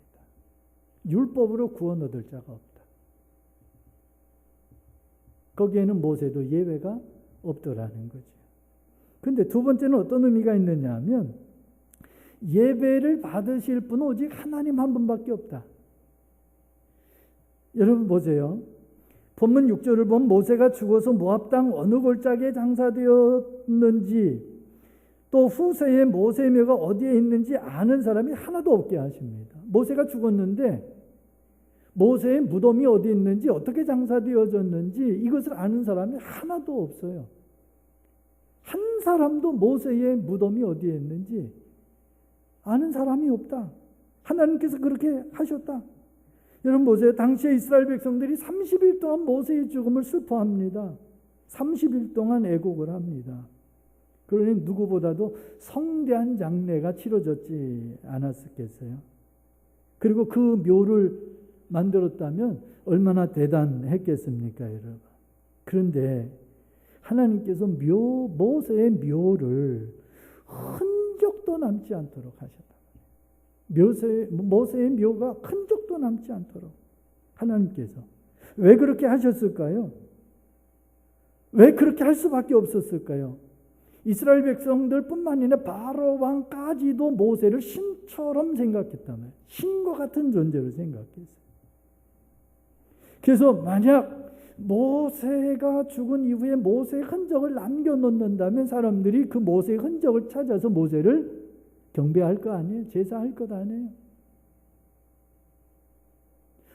율법으로 구원 얻을 자가 없다. 거기에는 모세도 예외가 없더라는 거죠. 그런데 두 번째는 어떤 의미가 있느냐 하면 예배를 받으실 분은 오직 하나님 한 분밖에 없다. 여러분 보세요. 본문 6절을 보면 모세가 죽어서 모압 땅 어느 골짜기에 장사되었는지 또 후세에 모세의 묘가 어디에 있는지 아는 사람이 하나도 없게 하십니다. 모세가 죽었는데 모세의 무덤이 어디 있는지 어떻게 장사되어졌는지 이것을 아는 사람이 하나도 없어요. 한 사람도 모세의 무덤이 어디에 있는지 아는 사람이 없다. 하나님께서 그렇게 하셨다. 여러분 보세요. 당시에 이스라엘 백성들이 30일 동안 모세의 죽음을 슬퍼합니다. 30일 동안 애곡을 합니다. 그러니 누구보다도 성대한 장례가 치러졌지 않았겠어요. 그리고 그 묘를 만들었다면 얼마나 대단했겠습니까, 여러분. 그런데 하나님께서 모세의 묘를 흔적도 적도 남지 않도록 하셨다. 모세의 묘가 흔적도 남지 않도록 하나님께서 왜 그렇게 하셨을까요? 왜 그렇게 할 수밖에 없었을까요? 이스라엘 백성들뿐만 아니라 바로 왕까지도 모세를 신처럼 생각했다면 신과 같은 존재로 생각했어요. 그래서 만약 모세가 죽은 이후에 모세의 흔적을 남겨놓는다면 사람들이 그 모세의 흔적을 찾아서 모세를 경배할 거 아니에요? 제사할 것 아니에요?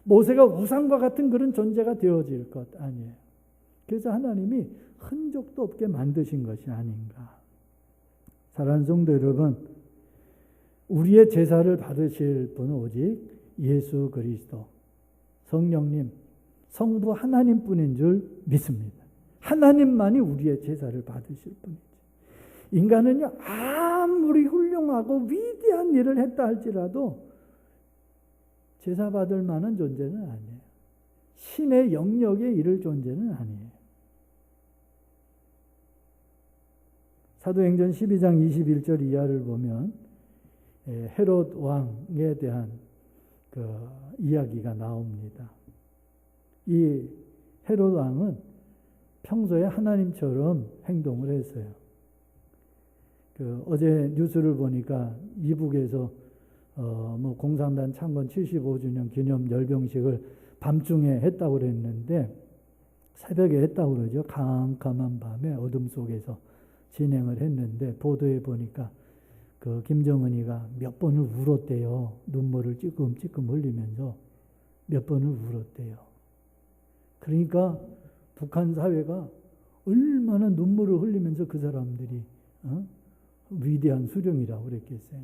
모세가 우상과 같은 그런 존재가 되어질 것 아니에요? 그래서 하나님이 흔적도 없게 만드신 것이 아닌가. 사랑하는 성도 여러분, 우리의 제사를 받으실 분은 오직 예수 그리스도, 성령님, 성부 하나님뿐인 줄 믿습니다. 하나님만이 우리의 제사를 받으실 분이죠. 인간은요, 아무리 훌륭하고 위대한 일을 했다 할지라도 제사 받을 만한 존재는 아니에요. 신의 영역에 이를 존재는 아니에요. 사도행전 12장 21절 이하를 보면 헤롯 왕에 대한 그 이야기가 나옵니다. 이 헤롯 왕은 평소에 하나님처럼 행동을 했어요. 어제 뉴스를 보니까 이북에서 공산당 창건 75주년 기념 열병식을 밤중에 했다고 그랬는데 새벽에 했다고 그러죠. 캄캄한 밤에 어둠 속에서 진행을 했는데 보도에 보니까 그 김정은이가 몇 번을 울었대요. 눈물을 찔끔찔끔 흘리면서 몇 번을 울었대요. 그러니까 북한 사회가 얼마나 눈물을 흘리면서 그 사람들이 위대한 수령이라고 그랬겠어요.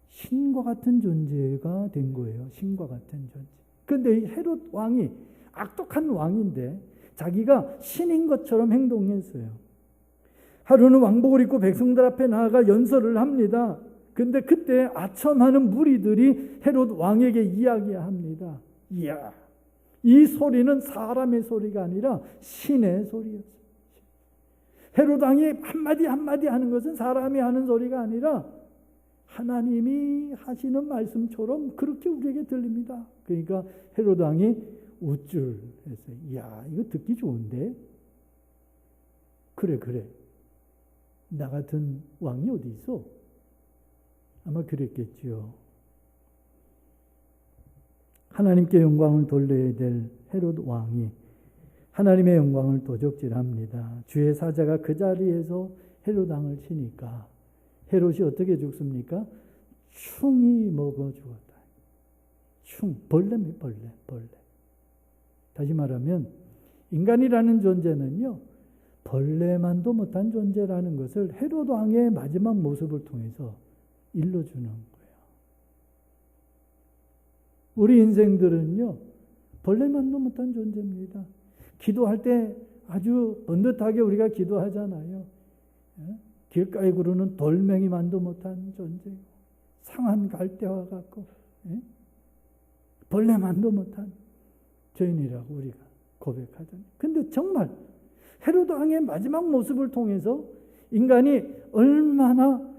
신과 같은 존재가 된 거예요. 신과 같은 존재. 그런데 헤롯 왕이 악독한 왕인데 자기가 신인 것처럼 행동했어요. 하루는 왕복을 입고 백성들 앞에 나아가 연설을 합니다. 근데 그때 아첨하는 무리들이 헤롯 왕에게 이야기합니다. 이야, 이 소리는 사람의 소리가 아니라 신의 소리였어요. 헤롯 왕이 한마디 한마디 하는 것은 사람이 하는 소리가 아니라 하나님이 하시는 말씀처럼 그렇게 우리에게 들립니다. 그러니까 헤롯 왕이 우쭐했어요. 이야, 이거 듣기 좋은데? 그래. 나 같은 왕이 어디 있어? 아마 그랬겠지요. 하나님께 영광을 돌려야 될 헤롯 왕이 하나님의 영광을 도적질합니다. 주의 사자가 그 자리에서 헤롯 왕을 치니까 헤롯이 어떻게 죽습니까? 충이 먹어 죽었다. 벌레입니다. 벌레. 다시 말하면 인간이라는 존재는요, 벌레만도 못한 존재라는 것을 헤롯 왕의 마지막 모습을 통해서 일러주는 거예요. 우리 인생들은요, 벌레만도 못한 존재입니다. 기도할 때 아주 번듯하게 우리가 기도하잖아요. 길가에 구르는 돌멩이만도 못한 존재고, 상한 갈대와 같고, 벌레만도 못한 죄인이라고 우리가 고백하잖아요. 근데 정말 헤롯 왕의 마지막 모습을 통해서 인간이 얼마나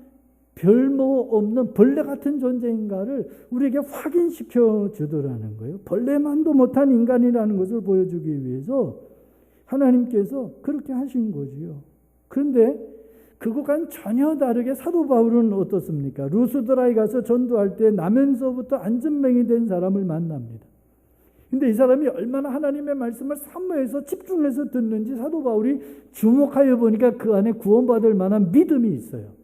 별모 없는 벌레 같은 존재인가를 우리에게 확인시켜 주더라는 거예요. 벌레만도 못한 인간이라는 것을 보여주기 위해서 하나님께서 그렇게 하신 거지요. 그런데 그것과는 전혀 다르게 사도 바울은 어떻습니까? 루스드라에 가서 전도할 때 나면서부터 안전뱅이 된 사람을 만납니다. 근데 이 사람이 얼마나 하나님의 말씀을 사모해서 집중해서 듣는지 사도 바울이 주목하여 보니까 그 안에 구원받을 만한 믿음이 있어요.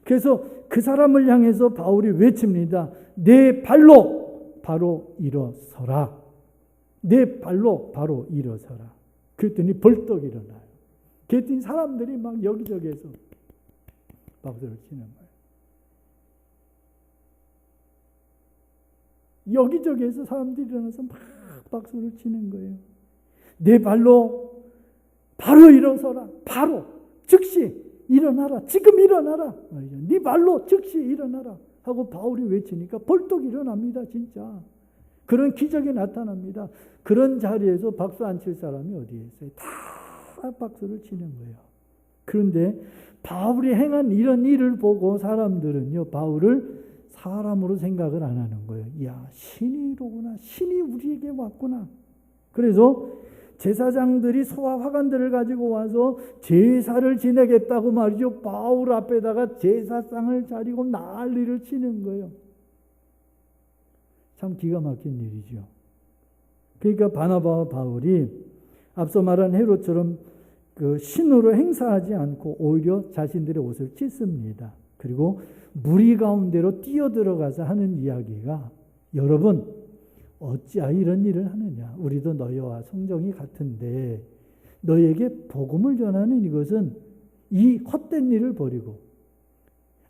그래서 그 사람을 향해서 바울이 외칩니다. 내 발로 바로 일어서라. 내 발로 바로 일어서라. 그랬더니 벌떡 일어나요. 그랬더니 사람들이 막 여기저기에서 박수를 치는 거예요. 여기저기에서 사람들이 일어나서 막 박수를 치는 거예요. 내 발로 바로 일어서라. 바로 즉시 일어나라. 지금 일어나라. 네 발로 즉시 일어나라 하고 바울이 외치니까 벌떡 일어납니다. 진짜. 그런 기적이 나타납니다. 그런 자리에서 박수 안 칠 사람이 어디에 있어요? 다 박수를 치는 거예요. 그런데 바울이 행한 이런 일을 보고 사람들은요, 바울을 사람으로 생각을 안 하는 거예요. 야, 신이로구나. 신이 우리에게 왔구나. 그래서 제사장들이 소와 화관들을 가지고 와서 제사를 지내겠다고 말이죠. 바울 앞에다가 제사상을 차리고 난리를 치는 거예요. 참 기가 막힌 일이죠. 그러니까 바나바와 바울이 앞서 말한 헤롯처럼 그 신으로 행사하지 않고 오히려 자신들의 옷을 찢습니다. 그리고 무리 가운데로 뛰어들어가서 하는 이야기가, 여러분 어찌하여 이런 일을 하느냐. 우리도 너희와 성정이 같은데 너희에게 복음을 전하는 이것은 이 헛된 일을 버리고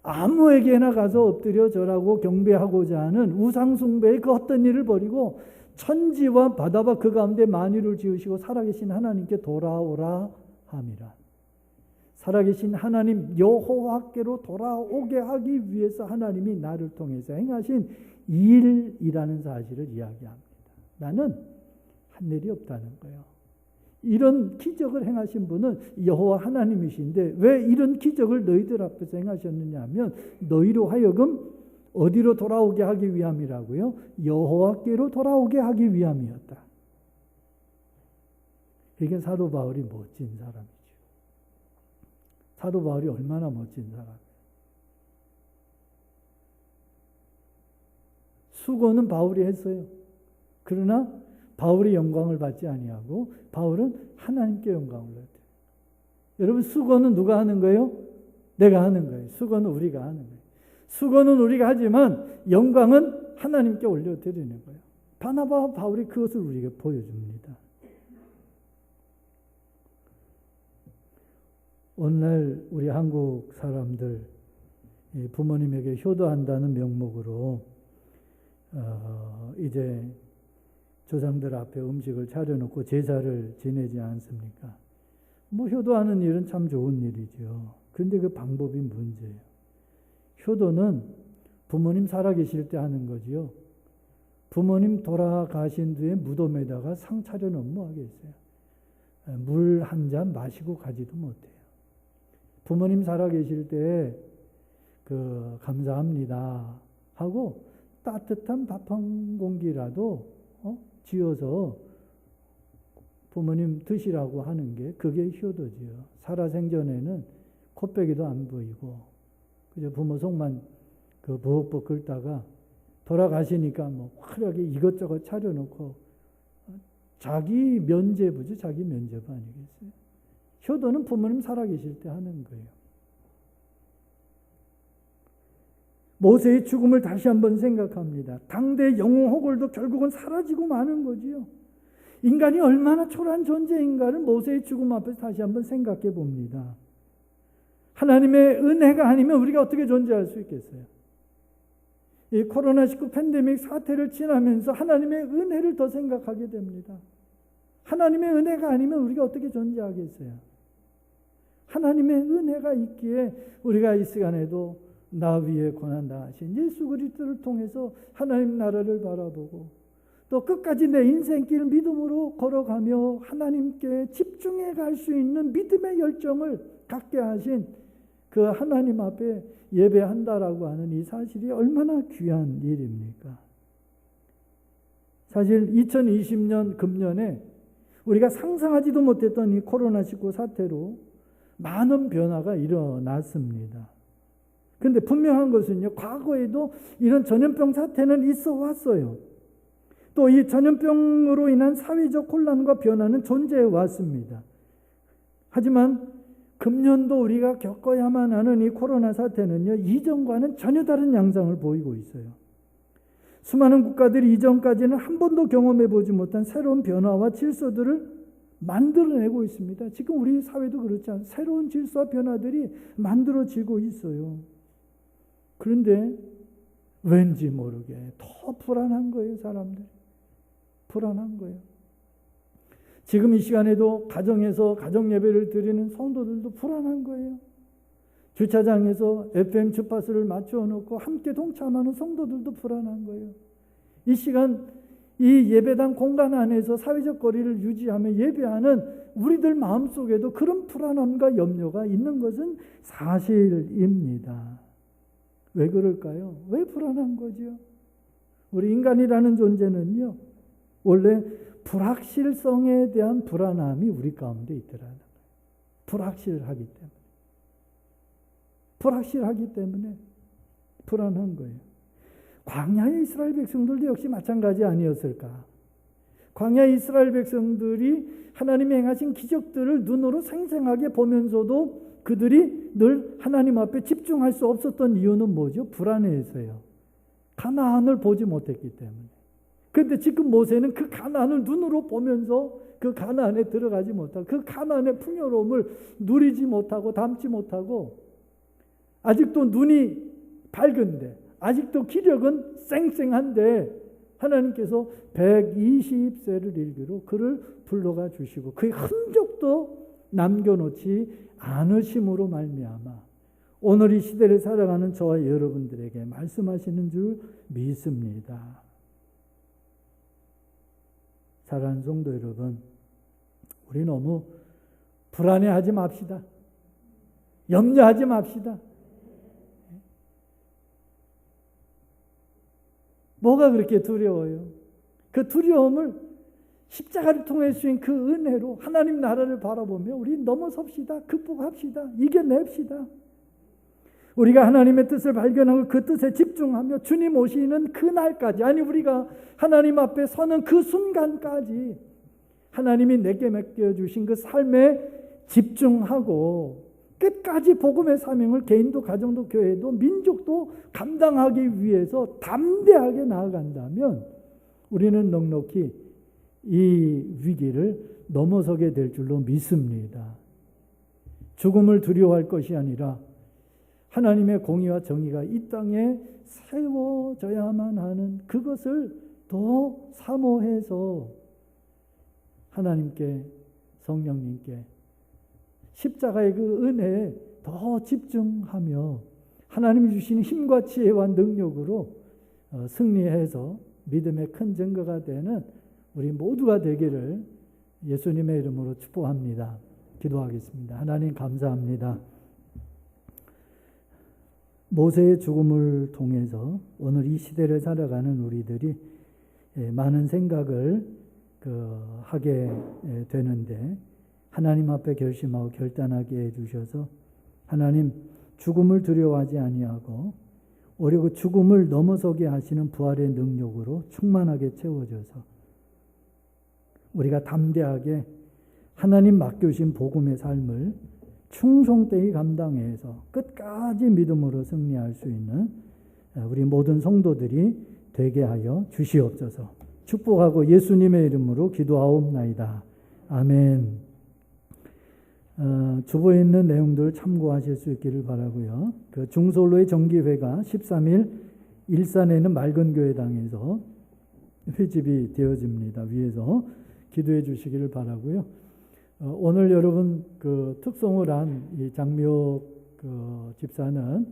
아무에게나 가서 엎드려 절하고 경배하고자 하는 우상숭배의 그 헛된 일을 버리고 천지와 바다와 그 가운데 만유를 지으시고 살아계신 하나님께 돌아오라 함이라. 살아계신 하나님 여호와께로 돌아오게 하기 위해서 하나님이 나를 통해서 행하신 일이라는 사실을 이야기합니다. 나는 한 일이 없다는 거예요. 이런 기적을 행하신 분은 여호와 하나님이신데 왜 이런 기적을 너희들 앞에서 행하셨느냐 하면 너희로 하여금 어디로 돌아오게 하기 위함이라고요? 여호와께로 돌아오게 하기 위함이었다. 이게 사도 바울이 멋진 사람이죠. 사도 바울이 얼마나 멋진 사람이에요. 수고는 바울이 했어요. 그러나 바울이 영광을 받지 아니하고 바울은 하나님께 영광을 받아요. 여러분, 수고는 누가 하는 거예요? 내가 하는 거예요. 수고는 우리가 하는 거예요. 수고는 우리가 하지만 영광은 하나님께 올려드리는 거예요. 바나바와 바울이 그것을 우리에게 보여줍니다. 오늘날 우리 한국 사람들 부모님에게 효도한다는 명목으로 이제 조상들 앞에 음식을 차려놓고 제사를 지내지 않습니까? 뭐 효도하는 일은 참 좋은 일이죠. 그런데 그 방법이 문제예요. 효도는 부모님 살아계실 때 하는 거지요. 부모님 돌아가신 뒤에 무덤에다가 상 차려놓으면 뭐 하겠어요? 물 한 잔 마시고 가지도 못해요. 부모님 살아계실 때 감사합니다 하고 따뜻한 밥 한 공기라도 지어서 부모님 드시라고 하는 게 그게 효도지요. 살아생전에는 코빼기도 안 보이고 그저 부모 속만 부엌 긁다가 돌아가시니까 뭐 화려하게 이것저것 차려놓고 자기 면죄부죠. 자기 면죄부 아니겠어요? 효도는 부모님 살아계실 때 하는 거예요. 모세의 죽음을 다시 한번 생각합니다. 당대 영웅 호걸도 결국은 사라지고 마는 거지요. 인간이 얼마나 초라한 존재인가를 모세의 죽음 앞에서 다시 한번 생각해 봅니다. 하나님의 은혜가 아니면 우리가 어떻게 존재할 수 있겠어요? 이 코로나19 팬데믹 사태를 지나면서 하나님의 은혜를 더 생각하게 됩니다. 하나님의 은혜가 아니면 우리가 어떻게 존재하겠어요? 하나님의 은혜가 있기에 우리가 이 시간에도 나 위에 고난당하신 예수 그리스도를 통해서 하나님 나라를 바라보고 또 끝까지 내 인생길 믿음으로 걸어가며 하나님께 집중해 갈 수 있는 믿음의 열정을 갖게 하신 그 하나님 앞에 예배한다라고 하는 이 사실이 얼마나 귀한 일입니까? 사실 2020년 금년에 우리가 상상하지도 못했던 이 코로나19 사태로 많은 변화가 일어났습니다. 그런데 분명한 것은요, 과거에도 이런 전염병 사태는 있어 왔어요. 또 이 전염병으로 인한 사회적 혼란과 변화는 존재해 왔습니다. 하지만 금년도 우리가 겪어야만 하는 이 코로나 사태는요, 이전과는 전혀 다른 양상을 보이고 있어요. 수많은 국가들이 이전까지는 한 번도 경험해 보지 못한 새로운 변화와 질서들을 만들어내고 있습니다. 지금 우리 사회도 그렇지 않아요. 새로운 질서와 변화들이 만들어지고 있어요. 그런데 왠지 모르게 더 불안한 거예요, 사람들. 불안한 거예요. 지금 이 시간에도 가정에서 가정 예배를 드리는 성도들도 불안한 거예요. 주차장에서 FM 주파수를 맞추어 놓고 함께 동참하는 성도들도 불안한 거예요. 이 시간 이 예배당 공간 안에서 사회적 거리를 유지하며 예배하는 우리들 마음속에도 그런 불안함과 염려가 있는 것은 사실입니다. 왜 그럴까요? 왜 불안한 거죠? 우리 인간이라는 존재는요, 원래 불확실성에 대한 불안함이 우리 가운데 있더라는 거예요. 불확실하기 때문에 불안한 거예요. 광야의 이스라엘 백성들도 역시 마찬가지 아니었을까? 광야의 이스라엘 백성들이 하나님이 행하신 기적들을 눈으로 생생하게 보면서도 그들이 늘 하나님 앞에 집중할 수 없었던 이유는 뭐죠? 불안해서요. 가나안을 보지 못했기 때문에. 그런데 지금 모세는 그 가나안을 눈으로 보면서 그 가나안에 들어가지 못하고 그 가나안의 풍요로움을 누리지 못하고 담지 못하고 아직도 눈이 밝은데 아직도 기력은 쌩쌩한데 하나님께서 120세를 일기로 그를 불러가 주시고 그의 흔적도 남겨놓지 않으심으로 말미암아 오늘 이 시대를 살아가는 저와 여러분들에게 말씀하시는 줄 믿습니다. 사랑하는 성도 여러분, 우리 너무 불안해하지 맙시다. 염려하지 맙시다. 뭐가 그렇게 두려워요? 그 두려움을 십자가를 통해 주신 그 은혜로 하나님 나라를 바라보며 우리 넘어섭시다. 극복합시다. 이겨냅시다. 우리가 하나님의 뜻을 발견하고 그 뜻에 집중하며 주님 오시는 그날까지, 아니 우리가 하나님 앞에 서는 그 순간까지 하나님이 내게 맡겨주신 그 삶에 집중하고 끝까지 복음의 사명을 개인도 가정도 교회도 민족도 감당하기 위해서 담대하게 나아간다면 우리는 넉넉히 이 위기를 넘어서게 될 줄로 믿습니다. 죽음을 두려워할 것이 아니라 하나님의 공의와 정의가 이 땅에 세워져야만 하는 그것을 더 사모해서 하나님께, 성령님께 십자가의 그 은혜에 더 집중하며 하나님이 주시는 힘과 지혜와 능력으로 승리해서 믿음의 큰 증거가 되는 우리 모두가 되기를 예수님의 이름으로 축복합니다. 기도하겠습니다. 하나님 감사합니다. 모세의 죽음을 통해서 오늘 이 시대를 살아가는 우리들이 많은 생각을 하게 되는데 하나님 앞에 결심하고 결단하게 해주셔서 하나님 죽음을 두려워하지 아니하고 오히려 그 죽음을 넘어서게 하시는 부활의 능력으로 충만하게 채워져서 우리가 담대하게 하나님 맡겨주신 복음의 삶을 충성되이 감당해서 끝까지 믿음으로 승리할 수 있는 우리 모든 성도들이 되게 하여 주시옵소서. 축복하고 예수님의 이름으로 기도하옵나이다. 아멘. 주보에 있는 내용들 참고하실 수 있기를 바라고요. 그 중솔로의 정기회가 13일 일산에 있는 맑은교회당에서 회집이 되어집니다. 위에서 기도해 주시기를 바라고요. 오늘 여러분 그 특송을 한 이 장미옥 집사는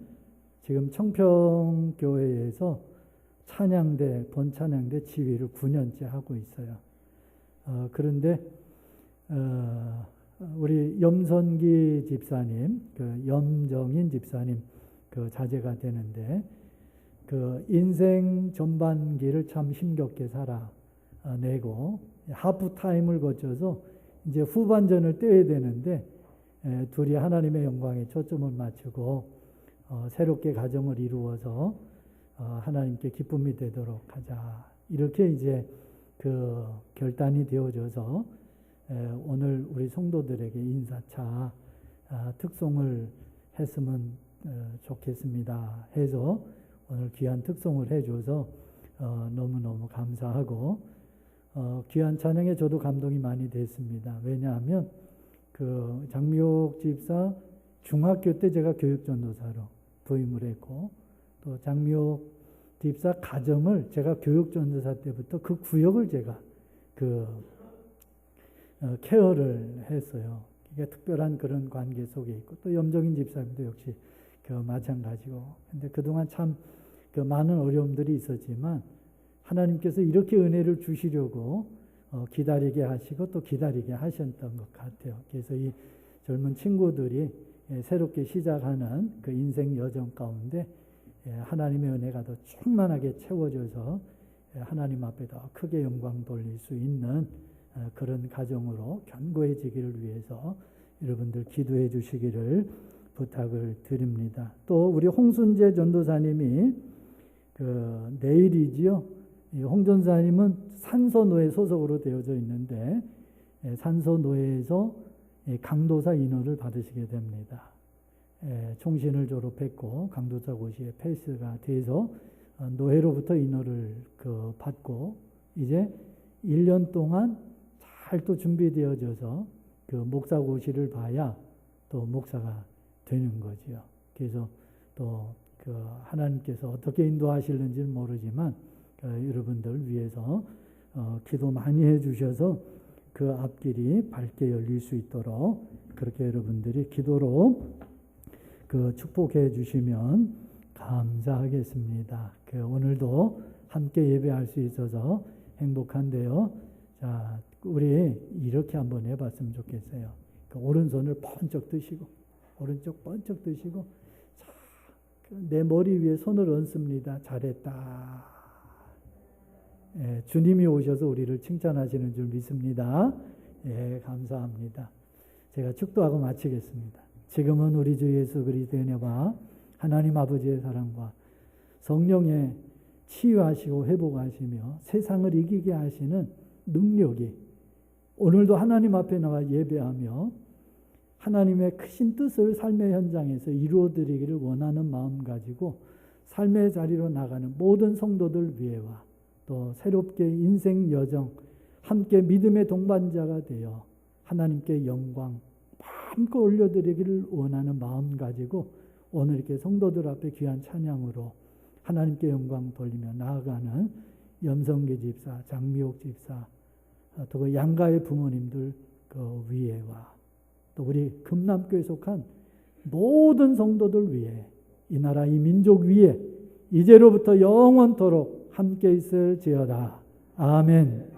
지금 청평교회에서 찬양대, 본찬양대 지휘를 9년째 하고 있어요. 그런데 우리 염선기 집사님, 그 염정인 집사님 그 자제가 되는데 그 인생 전반기를 참 힘겹게 살아내고 하프 타임을 거쳐서 이제 후반전을 떼야 되는데 둘이 하나님의 영광에 초점을 맞추고 새롭게 가정을 이루어서 하나님께 기쁨이 되도록 하자. 이렇게 이제 그 결단이 되어져서 오늘 우리 성도들에게 인사차 특송을 했으면 좋겠습니다 해서 오늘 귀한 특송을 해줘서 너무너무 감사하고 귀한 찬양에 저도 감동이 많이 됐습니다. 왜냐하면 그 장미옥 집사 중학교 때 제가 교육전도사로 부임을 했고 또 장미옥 집사 가정을 제가 교육전도사 때부터 그 구역을 제가 케어를 했어요. 이게 특별한 그런 관계 속에 있고 또 염정인 집사님도 역시 마찬가지고. 근데 그동안 참 많은 어려움들이 있었지만 하나님께서 이렇게 은혜를 주시려고 기다리게 하시고 또 기다리게 하셨던 것 같아요. 그래서 이 젊은 친구들이 새롭게 시작하는 그 인생 여정 가운데 하나님의 은혜가 더 충만하게 채워져서 하나님 앞에 더 크게 영광 돌릴 수 있는 그런 가정으로 견고해지기를 위해서 여러분들 기도해 주시기를 부탁을 드립니다. 또 우리 홍순재 전도사님이 내일이지요. 홍 전사님은 산소노예 소속으로 되어져 있는데 산소노예에서 강도사 인허를 받으시게 됩니다. 총신을 졸업했고 강도사 고시에 패스가 돼서 노예로부터 인허를 받고 이제 1년 동안 잘 또 준비되어져서 그 목사 고시를 봐야 또 목사가 되는 거지요. 그래서 또 하나님께서 어떻게 인도하실는지는 모르지만 여러분들 위해서 기도 많이 해주셔서 그 앞길이 밝게 열릴 수 있도록 그렇게 여러분들이 기도로 축복해 주시면 감사하겠습니다. 오늘도 함께 예배할 수 있어서 행복한데요. 자, 우리 이렇게 한번 해봤으면 좋겠어요. 오른손을 번쩍 드시고 오른쪽 번쩍 드시고 자, 내 머리 위에 손을 얹습니다. 잘했다. 주님이 오셔서 우리를 칭찬하시는 줄 믿습니다. 감사합니다. 제가 축도하고 마치겠습니다. 지금은 우리 주 예수 그리스도의 은혜와 하나님 아버지의 사랑과 성령의 치유하시고 회복하시며 세상을 이기게 하시는 능력이 오늘도 하나님 앞에 나와 예배하며 하나님의 크신 뜻을 삶의 현장에서 이루어드리기를 원하는 마음 가지고 삶의 자리로 나가는 모든 성도들 위해와 또 새롭게 인생 여정 함께 믿음의 동반자가 되어 하나님께 영광 마음껏 올려드리기를 원하는 마음 가지고 오늘 이렇게 성도들 앞에 귀한 찬양으로 하나님께 영광 돌리며 나아가는 염성기 집사, 장미옥 집사, 또 양가의 부모님들 위에와 또 우리 금남교에 속한 모든 성도들 위에 이 나라 이 민족 위에 이제로부터 영원토록 함께 있을지어다. 아멘.